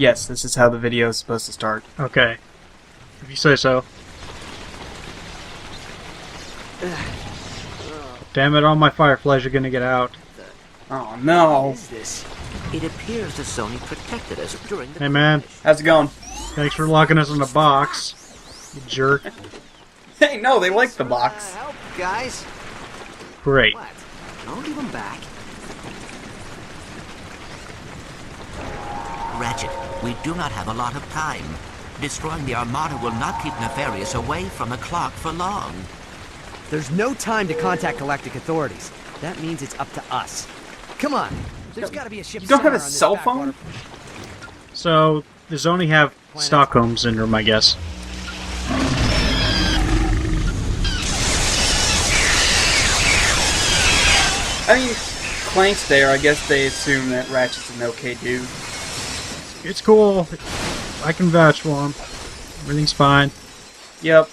Yes, this is how the video is supposed to start. Okay. If you say so. Damn it, all my fireflies are gonna get out. Oh no! What is this? It appears the Sony protected us during the... Hey man, How's it going? thanks for locking us in a box. You jerk. Hey, no, they like the box. Help, guys. Great. What? Don't give them back. Ratchet, we do not have a lot of time. Destroying the Armada will not keep Nefarious away from the clock for long. There's no time to contact Galactic authorities. That means it's up to us. Come on. There's got to be a ship. You don't have a somewhere on this cell backwater. phone? So, does only have Stockholm Syndrome, I guess. I mean, Clank's there. I guess they assume that Ratchet's an okay dude. It's cool. I can vouch for him. Everything's fine. Yep.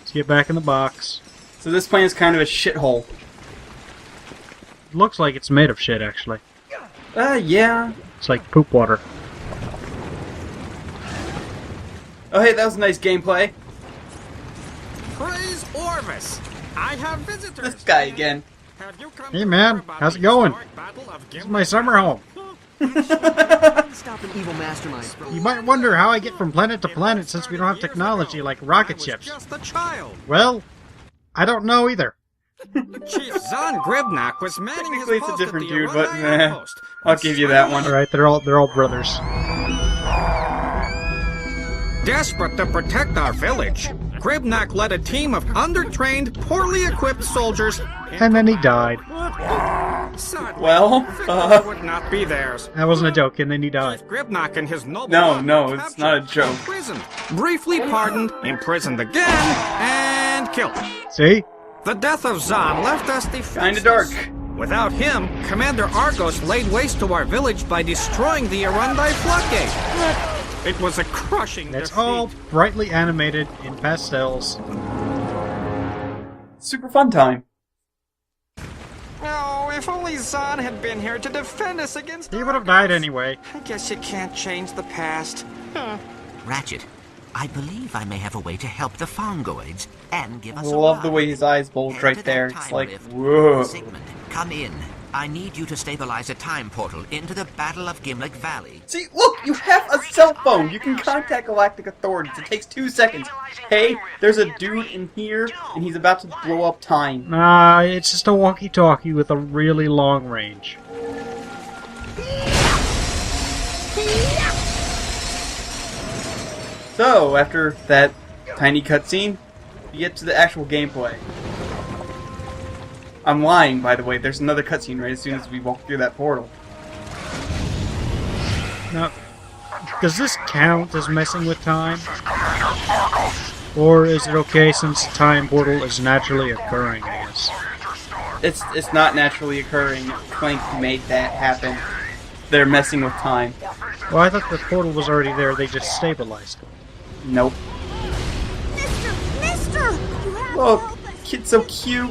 Let's get back in the box. So this planet's kind of a shithole. It looks like it's made of shit, actually. Yeah. It's like poop water. Oh, hey, that was nice gameplay. Praise Orvis! I have visitors! This guy again. Have you come Hey, to man, hear about how's the it going? historic Battle of This is Gimlick? my summer home. Stop an evil mastermind from... You might wonder how I get from planet to planet since we don't have technology like rocket I ships. was just a child. Well, I don't know either. Chief Zahn Gribnak was manning his Technically, it's a post different at the dude, but Arundai nah, outpost. I'll give you that one. Alright, they're all brothers. Desperate to protect our village, Gribnak led a team of undertrained, poorly equipped soldiers. And then he died. Sadly, Well, victory would not be theirs. That wasn't a joke, and then he died. Chief Gribnak and his noble No, men no, were it's captured, not a joke. Imprisoned, briefly pardoned, imprisoned again, and killed. See? The death of Zahn left us defenseless. Kinda dark. Without him, Commander Argos laid waste to our village by destroying the Arundai floodgate. It was a crushing That's defeat. all brightly animated in pastels. Super fun time. Oh, if only Zahn had been here to defend us against He would have died anyway. I guess you can't change the past. Ratchet, I believe I may have a way to help the Fongoids and give I us a love the ride. way his eyes bulge Enter right that there. It's time like, lift. whoa. Sigmund, come in. I need you to stabilize a time portal into the Battle of Gimlick Valley. See, look, you have a cell phone. You can contact galactic authorities. It takes 2 seconds. Hey, there's a dude in here, and he's about to blow up time. Nah, it's just a walkie-talkie with a really long range. So, after that tiny cutscene, you get to the actual gameplay. I'm lying, by the way. There's another cutscene right as soon as we walk through that portal. Now, does this count as messing with time? Or is it okay since the time portal is naturally occurring, I guess? It's not naturally occurring. Clank made that happen. They're messing with time. Well, I thought the portal was already there, they just stabilized it. Nope. Mister! You have Look, to help us. kid's so cute.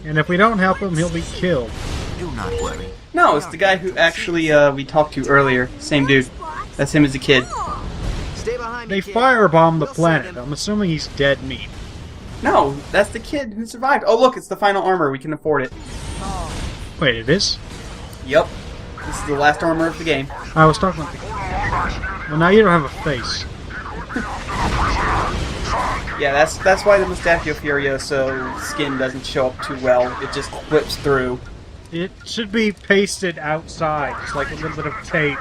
And if we don't help him, he'll be killed. Do not worry. No, it's the guy who actually we talked to earlier. Same dude. That's him as a kid. Stay behind They me, kid. firebombed the We'll planet. save him. I'm assuming he's dead meat. No, that's the kid who survived. Oh, look, it's the final armor. We can afford it. Wait, it is? Yep. This is the last armor of the game. I was talking about the... Well, now you don't have a face. Yeah, that's why the Mustachio Furioso skin doesn't show up too well. It just clips through. It should be pasted outside, just like a little bit of tape.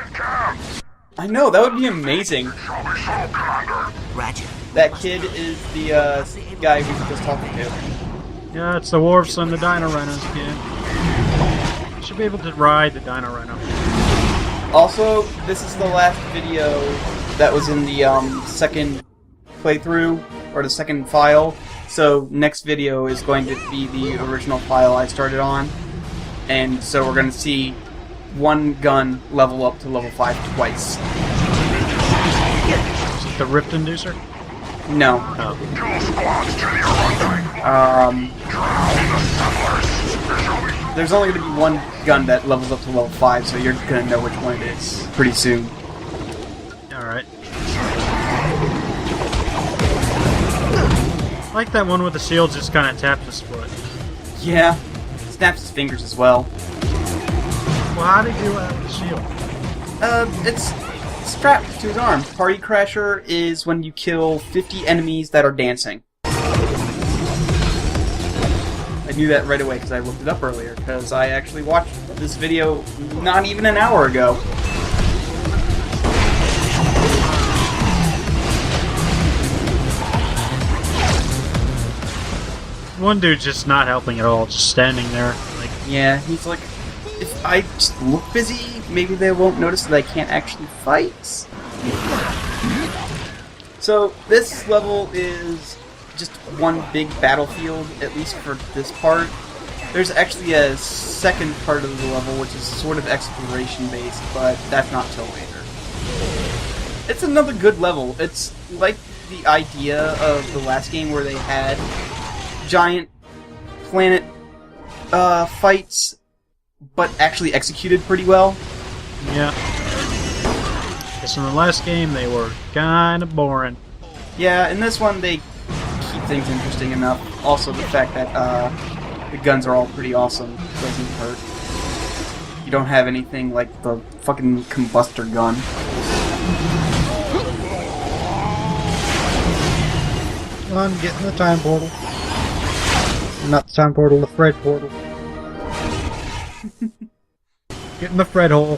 I know, that would be amazing. Ratchet, That kid is the guy we were just talking to. Yeah, it's the Wharfs and the Dino Rhinos again. You should be able to ride the Dino Rhino. Also, this is the last video that was in the second playthrough, or the second file. So next video is going to be the original file I started on. And so we're going to see one gun level up to level 5 twice. Is it the Rift Inducer? No. There's only going to be one gun that levels up to level 5, so you're going to know which one it is pretty soon. Like that one with the shield just kind of tapped his foot. Yeah. Snaps his fingers as well. Well, how did he do that with the shield? It's strapped to his arm. Party Crasher is when you kill 50 enemies that are dancing. I knew that right away because I looked it up earlier, because I actually watched this video not even an hour ago. One dude's just not helping at all, just standing there. Like, Yeah, he's like, if I just look busy, maybe they won't notice that I can't actually fight. So, this level is just one big battlefield, at least for this part. There's actually a second part of the level, which is sort of exploration-based, but that's not till later. It's another good level. It's like the idea of the last game where they had giant planet fights, but actually executed pretty well. yeah. Guess in the last game they were kind of boring. Yeah, in this one they keep things interesting enough. Also the fact that the guns are all pretty awesome. Doesn't hurt. You don't have anything like the fucking combustor gun. Come on, get in the time portal. Not the time portal, the Fred portal. Get in the Fred hole.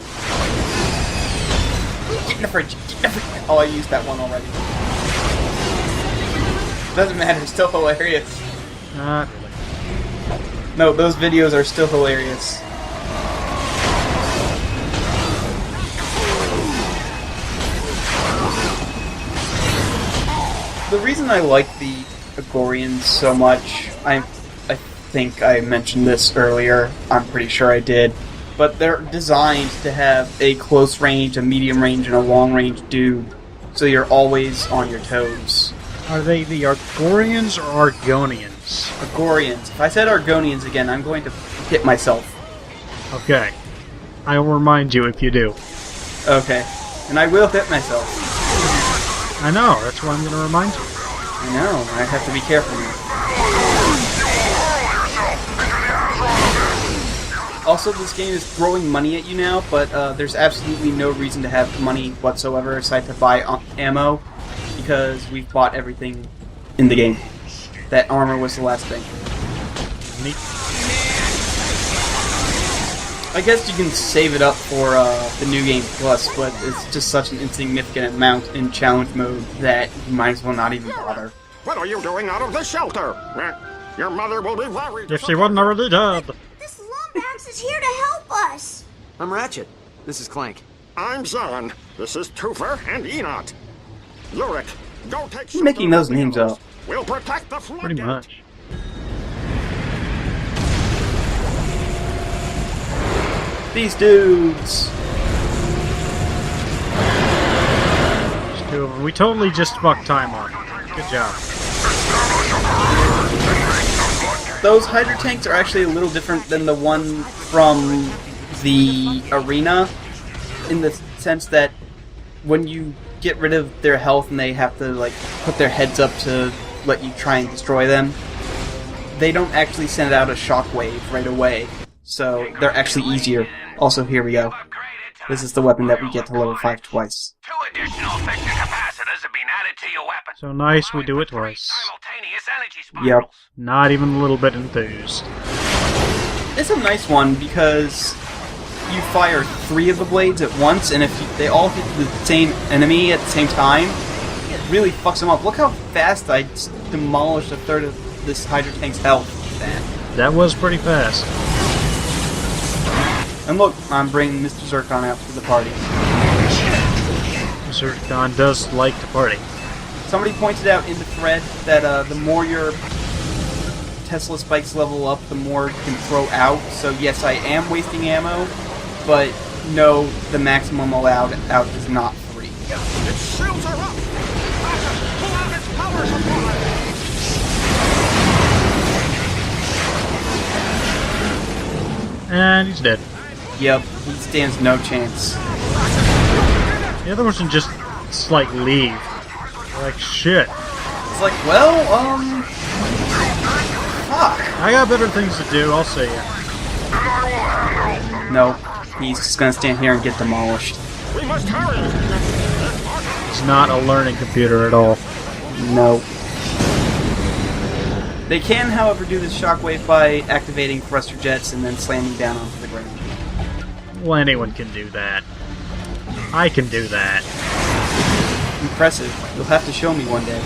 Get in the fridge! Get in the fridge! Oh, I used that one already. Doesn't matter, it's still hilarious. Not really. No, those videos are still hilarious. The reason I like the Agorians so much, I think I mentioned this earlier, I'm pretty sure I did, but they're designed to have a close range, a medium range, and a long range dude, so you're always on your toes. Are they the Argorians or Argonians? Agorians. If I said Argonians again, I'm going to hit myself. Okay. I will remind you if you do. Okay. And I will hit myself. I know, that's why I'm going to remind you. I know, I have to be careful now. Also, this game is throwing money at you now, but there's absolutely no reason to have money whatsoever aside to buy ammo, because we've bought everything in the game. That armor was the last thing. Neat. I guess you can save it up for the New Game Plus, but it's just such an insignificant amount in challenge mode that you might as well not even bother. What are you doing out of the shelter? Your mother will be worried. If she wasn't already dead. This Lombax is here to help us. I'm Ratchet. This is Clank. I'm Zon. This is Toofer and Enot. Lurik, go take Who's making those names up? We'll protect the floodgate. Pretty much. These dudes! Just two of them. We totally just fucked time up. Good job. Those Hydra tanks are actually a little different than the one from the arena, in the sense that when you get rid of their health and they have to like put their heads up to let you try and destroy them, they don't actually send out a shockwave right away, so they're actually easier. Also, here we go. This is the weapon that we get to level 5 twice. 2 additional effective capacitors have been added to your weapon. So nice we do it twice. Simultaneous energy Yep. spirals. Not even a little bit enthused. It's a nice one because you fire 3 of the blades at once, and if they all hit the same enemy at the same time, it really fucks them up. Look how fast I demolished a third of this Hydra tank's health with that. That was pretty fast. And look, I'm bringing Mr. Zircon out to the party. Zircon does like to party. Somebody pointed out in the thread that the more your Tesla spikes level up, the more you can throw out. So yes, I am wasting ammo, but no, the maximum allowed out is not 3. Its shields are up! Ratchet, pull out its power supply! And he's dead. Yep, he stands no chance. The other one should just, like, leave. Like, shit. It's like, well, I got better things to do, I'll see ya. No, he's just gonna stand here and get demolished. We must hurry! He's not a learning computer at all. No. They can, however, do this shockwave by activating thruster jets and then slamming down onto the ground. Well, anyone can do that. I can do that. Impressive. You'll have to show me one day.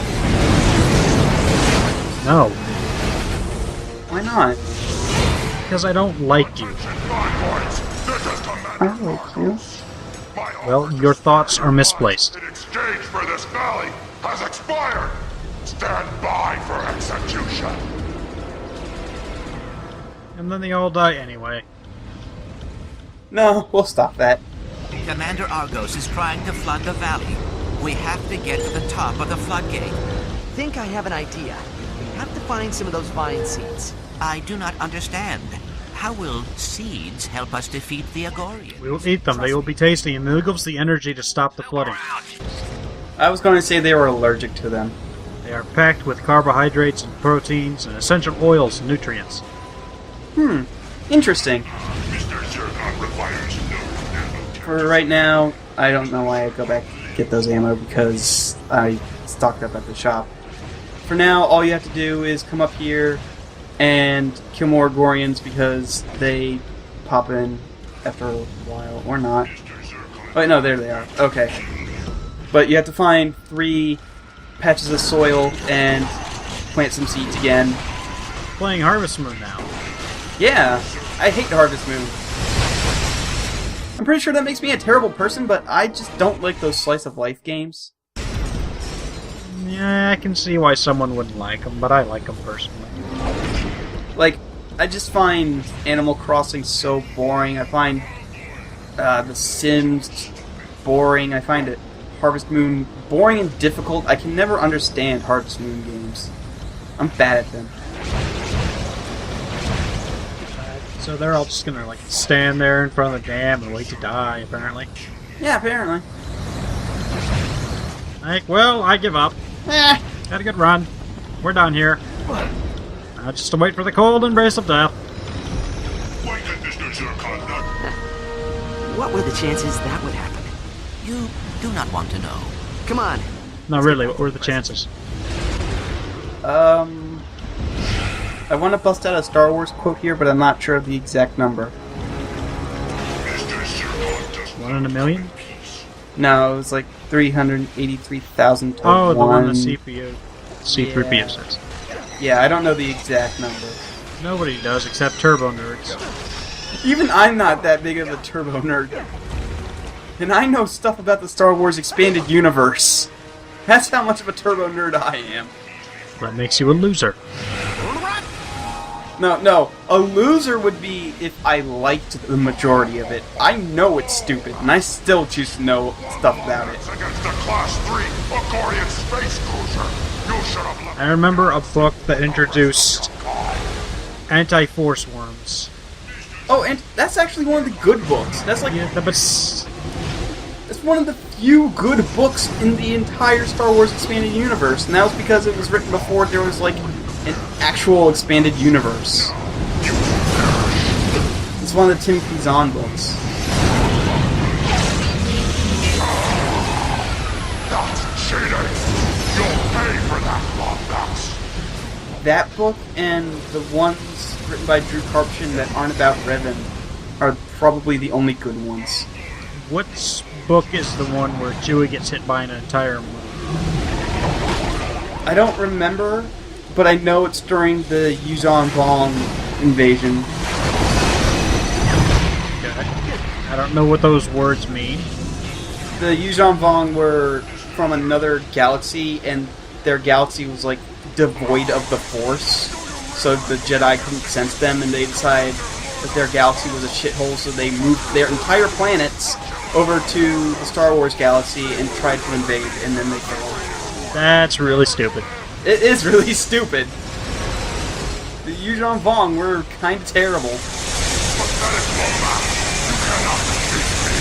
No, Why not? because I don't like you. I like you. Well, your thoughts are misplaced. In exchange for this valley has expired. Stand by for execution. And then they all die anyway. No, we'll stop that. Commander Argos is trying to flood the valley. We have to get to the top of the floodgate. Think I have an idea. We have to find some of those vine seeds. I do not understand. How will seeds help us defeat the Agorians? We will eat them, they will be tasty, and they'll give us the energy to stop the flooding. I was going to say they were allergic to them. They are packed with carbohydrates and proteins and essential oils and nutrients. Interesting. Mr. Zircon requires no ammo. For right now, I don't know why I go back to get those ammo because I stocked up at the shop. For now, all you have to do is come up here and kill more Gorians because they pop in after a while, or not. Wait, no, there they are. Okay. But you have to find 3 patches of soil and plant some seeds again. Playing Harvest Moon now. Yeah, I hate Harvest Moon. I'm pretty sure that makes me a terrible person, but I just don't like those slice of life games. Yeah, I can see why someone wouldn't like them, but I like them personally. Like, I just find Animal Crossing so boring. I find The Sims boring. I find it Harvest Moon boring and difficult. I can never understand Harvest Moon games. I'm bad at them. So they're all just gonna, like, stand there in front of the dam and wait to die, apparently. Yeah, apparently. Like, well, I give up. Had a good run. We're done here. Now just to wait for the cold embrace of death. Why did Mr. Zircon not? What were the chances that would happen? You do not want to know. Come on. No, really, what were the chances? I want to bust out a Star Wars quote here, but I'm not sure of the exact number. Mr. Zircon does 1 in a million? No, it was like 383,000 to Oh, the one one. the CPU. C-3PO says. Yeah, I don't know the exact number. Nobody does except turbo nerds. Even I'm not that big of a turbo nerd. And I know stuff about the Star Wars expanded universe. That's how much of a turbo nerd I am. That makes you a loser. No, a loser would be if I liked the majority of it. I know it's stupid, and I still choose to know stuff about it. against the Class 3 Agorian space cruiser. You should have left. I remember a book that introduced anti-force worms. Oh, and that's actually one of the good books. That's like, Yeah, but s- it's one of the few good books in the entire Star Wars expanded universe, and that was because it was written before there was like an actual expanded universe. It's one of the Timothy Zahn books. That's cheating. You'll pay for that, Lombax. That book and the ones written by Drew Karpyshyn that aren't about Revan are probably the only good ones. what book is the one where Chewie gets hit by an entire moon? I don't remember, but I know it's during the Yuuzhan Vong invasion. Okay. I don't know what those words mean. The Yuuzhan Vong were from another galaxy, and their galaxy was like devoid of the Force, so the Jedi couldn't sense them, and they decided that their galaxy was a shithole, so they moved their entire planets over to the Star Wars galaxy and tried to invade, and then they failed. That's really stupid. It is really stupid. The Yuuzhan Vong were kind of terrible. Pathetic Lombax. You cannot defeat me.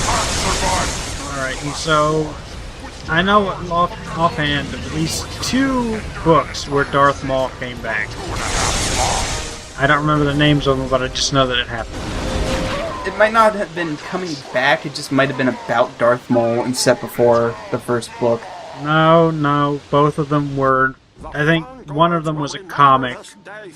I've survived. Alright, and so I know offhand of at least 2 books where Darth Maul came back. 2.5 long I don't remember the names of them, but I just know that it happened. It might not have been coming back, it just might have been about Darth Maul and set before the first book. No, both of them were... I think one of them was a comic.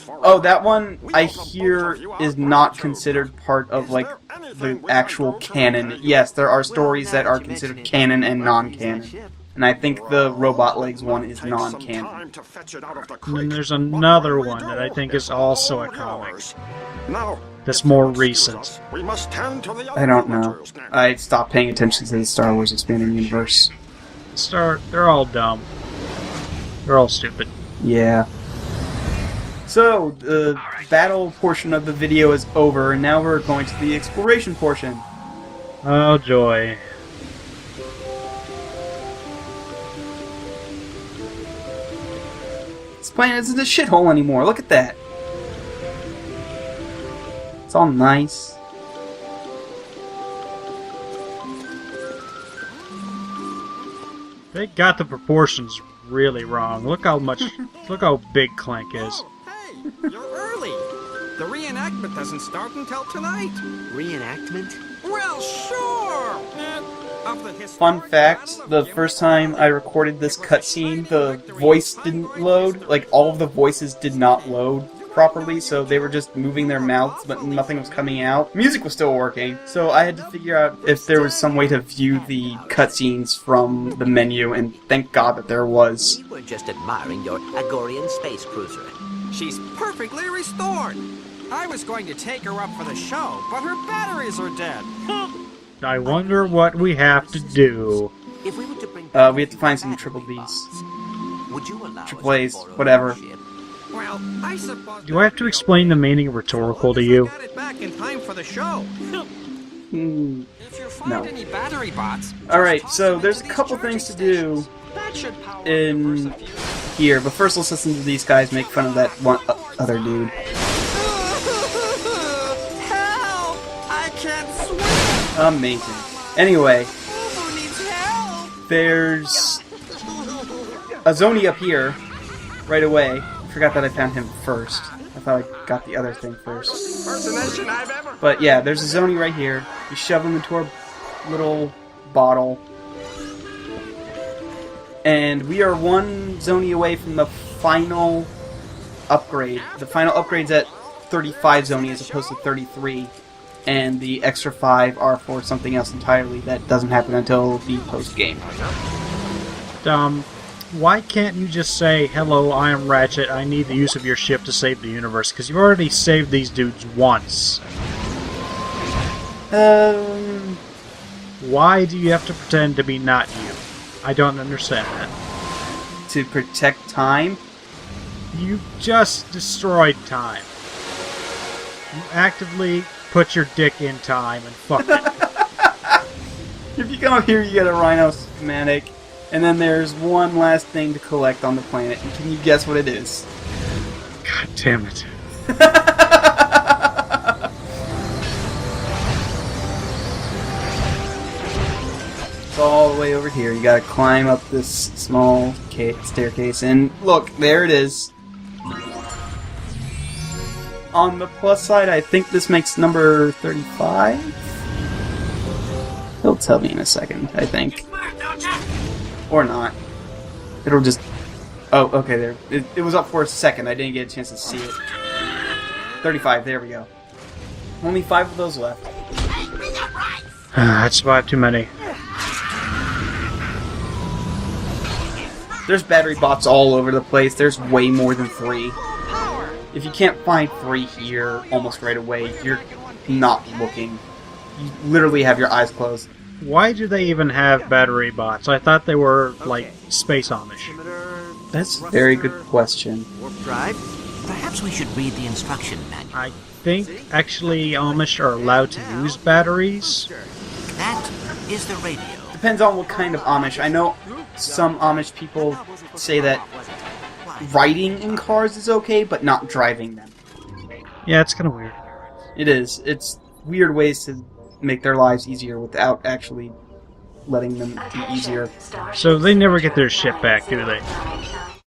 Oh, that one, I hear, is not considered part of, like, the actual canon. Yes, there are stories that are considered canon and non-canon. And I think the Robot Legs one is non-canon. And then there's another one that I think is also a comic. That's more recent. I don't know. I stopped paying attention to the Star Wars Expanding Universe. They're all dumb. They're all stupid. Yeah. So, the battle portion of the video is over, and now we're going to the exploration portion. Oh, joy. This planet isn't a shithole anymore, look at that! It's all nice. They got the proportions really wrong. Look how big Clank is. Hey, you're early. The reenactment doesn't start until tonight. Reenactment? Well, sure. Of the Fun fact, the first time I recorded this cutscene, the voice didn't load. Like, all of the voices did not load properly, so they were just moving their mouths, but nothing was coming out. Music was still working, so I had to figure out if there was some way to view the cutscenes from the menu, and thank God that there was. We were just admiring your Agorian space cruiser. She's perfectly restored. I was going to take her up for the show, but her batteries are dead. I wonder what we have to do. If we were to bring We have to find some triple Bs. would you allow Triple us A's, to borrow whatever. your ship? Well, I suppose... Do I have to explain the meaning of rhetorical to you? Got it back in time for the show. If you find No. any battery bots... Alright, so there's a couple things to do That should power in here, but first let's listen to these guys make fun of that one other dude. Help! I can't swim! Amazing. Anyway, Who needs help? there's a Zoni up here, right away. Forgot that I found him first. I thought I got the other thing first. Impersonation I've ever... But yeah, there's a Zoni right here. You shove him into our little bottle. And we are one Zoni away from the final upgrade. The final upgrade's at 35 Zoni as opposed to 33. And the extra 5 are for something else entirely that doesn't happen until the post-game. Why can't you just say, hello, I am Ratchet, I need the use of your ship to save the universe? Because you've already saved these dudes once. Why do you have to pretend to be not you? I don't understand that. To protect time? You just destroyed time. You actively put your dick in time and fucked it. If you come up here, you get a Rhino schematic. And then there's one last thing to collect on the planet. And can you guess what it is? God damn it. It's all the way over here. You gotta climb up this small staircase. And look, there it is. On the plus side, I think this makes number 35? He'll tell me in a second, I think. Or not. It'll just... Oh, okay, there. It was up for a second. I didn't get a chance to see it. 35, there we go. Only 5 of those left. That's about too many. There's battery bots all over the place. There's way more than 3. If you can't find 3 here almost right away, you're not looking. You literally have your eyes closed. Why do they even have battery bots? I thought they were, like, space Amish. That's a very good question. Warp drive? Perhaps we should read the instruction manual. I think, actually, Amish are allowed to use batteries. That is the radio. Depends on what kind of Amish. I know some Amish people say that riding in cars is okay, but not driving them. Yeah, it's kind of weird. It is. It's weird ways to make their lives easier without actually letting them be easier. So they never get their ship back, do they?